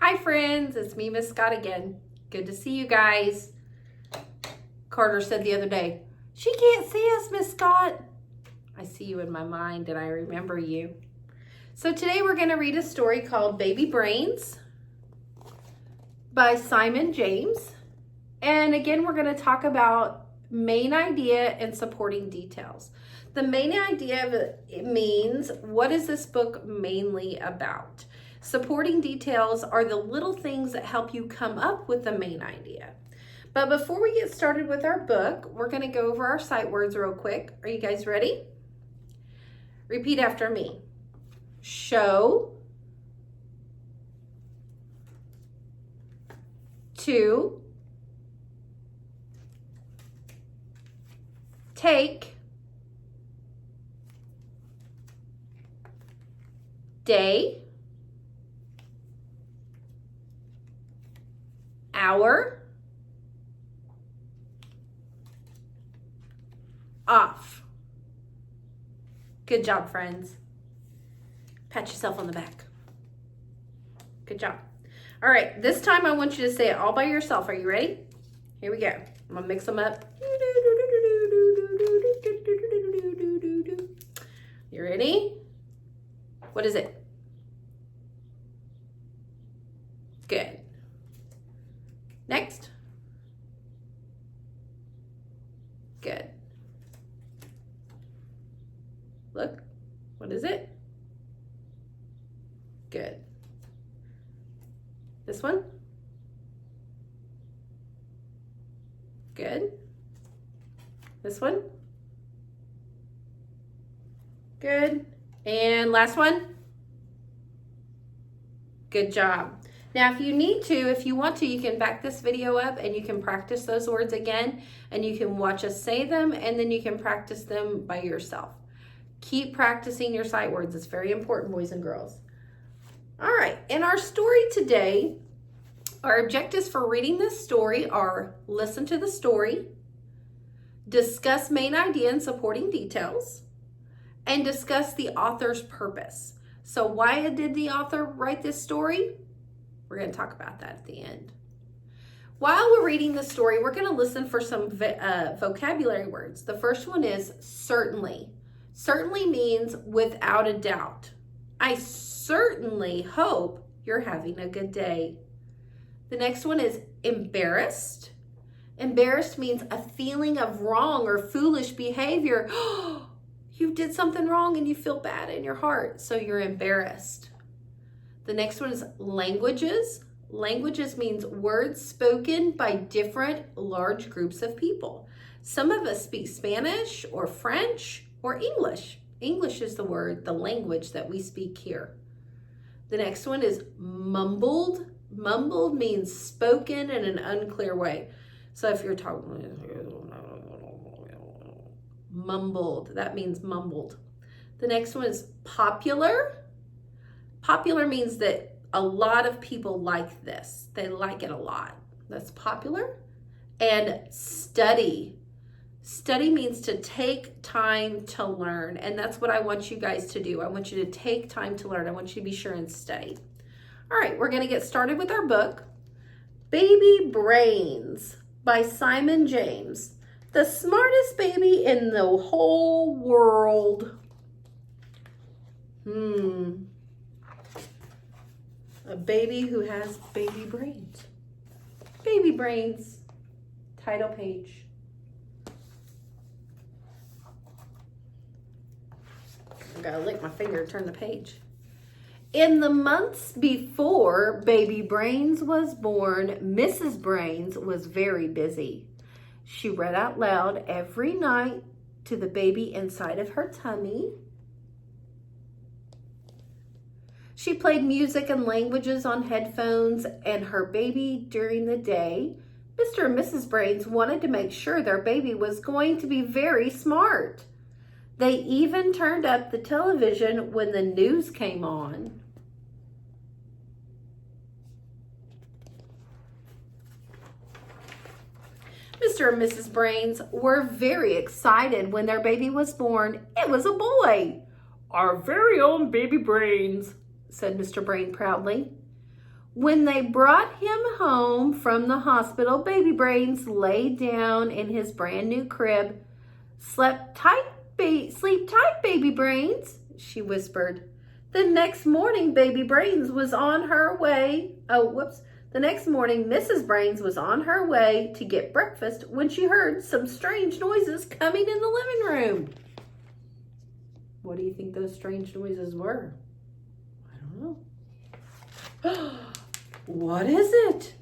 Hi friends, it's me, Miss Scott again. Good to see you guys. Carter said the other day, she can't see us, Miss Scott. I see you in my mind and I remember you. So today we're going to read a story called Baby Brains by Simon James. And again, we're going to talk about main idea and supporting details. The main idea of it means, what is this book mainly about? Supporting details are the little things that help you come up with the main idea. But before we get started with our book, we're going to go over our sight words real quick. Are you guys ready? Repeat after me. Show, to, take, day, hour, off. Good job, friends. Pat yourself on the back. Good job. All right, this time I want you to say it all by yourself. Are you ready? Here we go. I'm gonna mix them up. You ready? What is it? Good. Next. Good. Look, what is it? Good. This one? Good. This one? Good. And last one? Good job. Now, if you need to, if you want to, you can back this video up and you can practice those words again, and you can watch us say them, and then you can practice them by yourself. Keep practicing your sight words. It's very important, boys and girls. All right, in our story today, our objectives for reading this story are listen to the story, discuss main idea and supporting details, and discuss the author's purpose. So why did the author write this story? We're going to talk about that at the end. While we're reading the story, we're going to listen for some vocabulary words. The first one is certainly. Certainly means without a doubt. I certainly hope you're having a good day. The next one is embarrassed. Embarrassed means a feeling of wrong or foolish behavior. You did something wrong and you feel bad in your heart, so you're embarrassed. The next one is languages. Languages means words spoken by different large groups of people. Some of us speak Spanish or French or English. English is the word, the language that we speak here. The next one is mumbled. Mumbled means spoken in an unclear way. So if you're talking mumbled, that means mumbled. The next one is popular. Popular means that a lot of people like this. They like it a lot. That's popular. And study. Study means to take time to learn. And that's what I want you guys to do. I want you to take time to learn. I want you to be sure and study. All right, we're going to get started with our book, Baby Brains by Simon James. The smartest baby in the whole world. A baby who has baby brains. Baby Brains, title page. I gotta lick my finger and turn the page. In the months before Baby Brains was born, Mrs. Brains was very busy. She read out loud every night to the baby inside of her tummy. She played music and languages on headphones and her baby during the day. Mr. and Mrs. Brains wanted to make sure their baby was going to be very smart. They even turned up the television when the news came on. Mr. and Mrs. Brains were very excited when their baby was born. It was a boy. "Our very own Baby Brains," said Mr. Brain proudly. When they brought him home from the hospital, Baby Brains lay down in his brand new crib. Sleep tight, Baby Brains, she whispered. The next morning, Baby Brains was on her way. The next morning, Mrs. Brains was on her way to get breakfast when she heard some strange noises coming in the living room. What do you think those strange noises were? I don't know. What is it?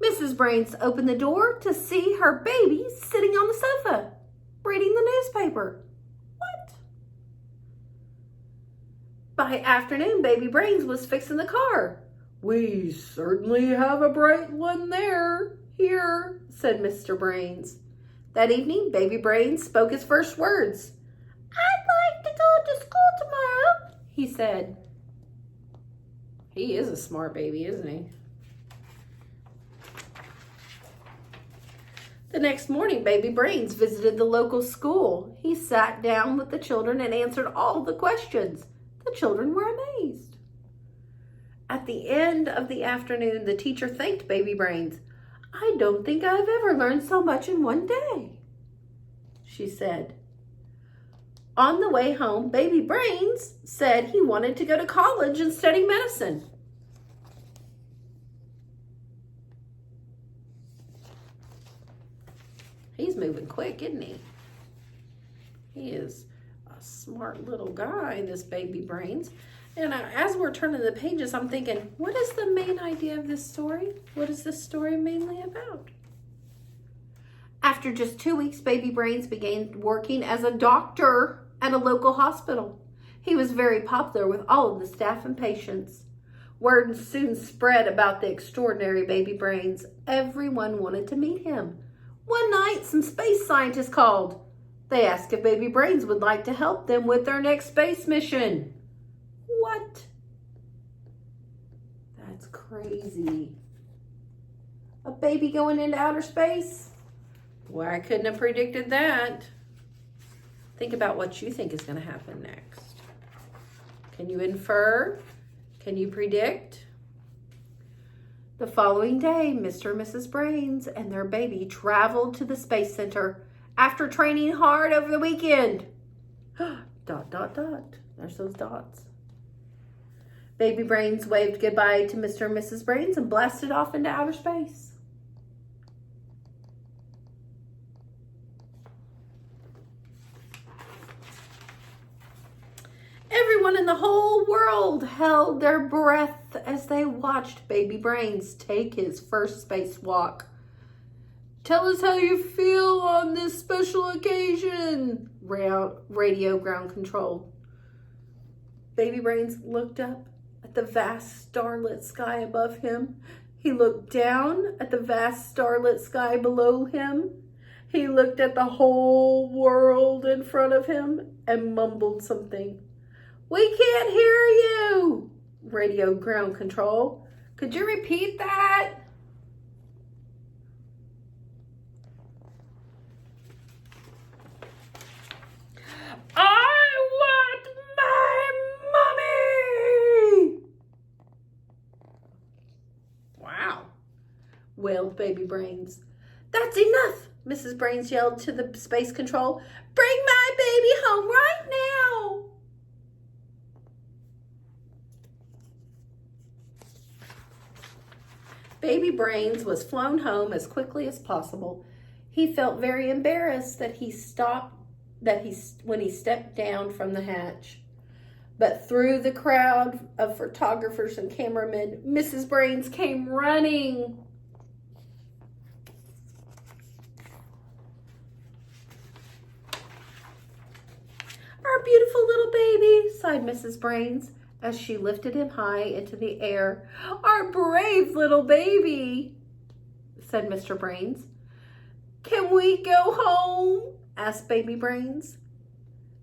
Mrs. Brains opened the door to see her baby sitting on the sofa, reading the newspaper. What? By afternoon, Baby Brains was fixing the car. We certainly have a bright one here, said Mr. Brains. That evening, Baby Brains spoke his first words. I'd like to go to school tomorrow, he said. He is a smart baby, isn't he? The next morning, Baby Brains visited the local school. He sat down with the children and answered all the questions. The children were amazed. At the end of the afternoon, the teacher thanked Baby Brains. I don't think I've ever learned so much in one day, she said. On the way home, Baby Brains said he wanted to go to college and study medicine. He's moving quick, isn't he? He is a smart little guy, this Baby Brains. And as we're turning the pages, I'm thinking, what is the main idea of this story? What is this story mainly about? After just 2 weeks, Baby Brains began working as a doctor at a local hospital. He was very popular with all of the staff and patients. Word soon spread about the extraordinary Baby Brains. Everyone wanted to meet him. One night, some space scientists called. They asked if Baby Brains would like to help them with their next space mission. What? That's crazy. A baby going into outer space? Well, I couldn't have predicted that. Think about what you think is going to happen next. Can you infer? Can you predict? The following day, Mr. and Mrs. Brains and their baby traveled to the Space Center after training hard over the weekend. ... There's those dots. Baby Brains waved goodbye to Mr. and Mrs. Brains and blasted off into outer space. Everyone in the whole world held their breath as they watched Baby Brains take his first spacewalk. Tell us how you feel on this special occasion, radio ground control. Baby Brains looked up at the vast starlit sky above him. He looked down at the vast starlit sky below him. He looked at the whole world in front of him and mumbled something. We can't hear you, radio ground control. Could you repeat that? I want my mommy! Wow, wailed Baby Brains. That's enough, Mrs. Brains yelled to the space control. Bring my baby home right now! Baby Brains was flown home as quickly as possible. He felt very embarrassed when he stepped down from the hatch. But through the crowd of photographers and cameramen, Mrs. Brains came running. Our beautiful little baby, sighed Mrs. Brains as she lifted him high into the air. Our brave little baby, said Mr. Brains. Can we go home? Asked Baby Brains.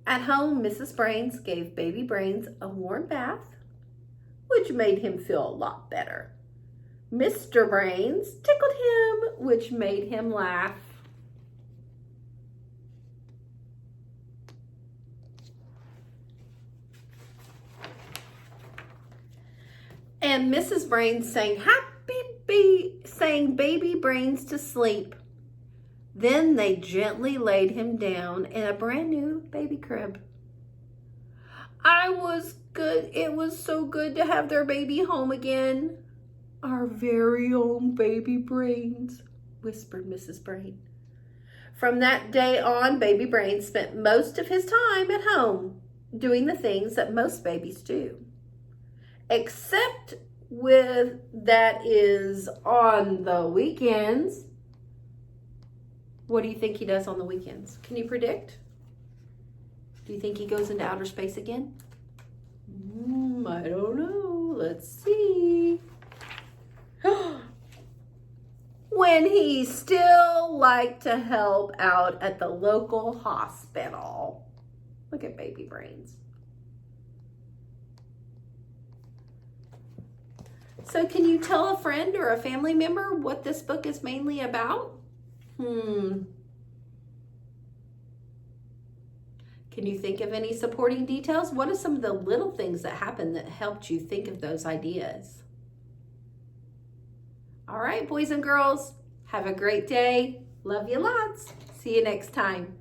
At home, Mrs. Brains gave Baby Brains a warm bath, which made him feel a lot better. Mr. Brains tickled him, which made him laugh. And Mrs. Brains sang sang baby Brains to sleep. Then they gently laid him down in a brand new baby crib. It was so good to have their baby home again. Our very own baby Brains, whispered Mrs. Brain. From that day on, baby Brains spent most of his time at home, doing the things that most babies do. Except that is on the weekends. What do you think he does on the weekends? Can you predict? Do you think he goes into outer space again? I don't know. Let's see. When he still liked to help out at the local hospital. Look at baby Brains. So can you tell a friend or a family member what this book is mainly about? Can you think of any supporting details? What are some of the little things that happened that helped you think of those ideas? All right, boys and girls, have a great day. Love you lots. See you next time.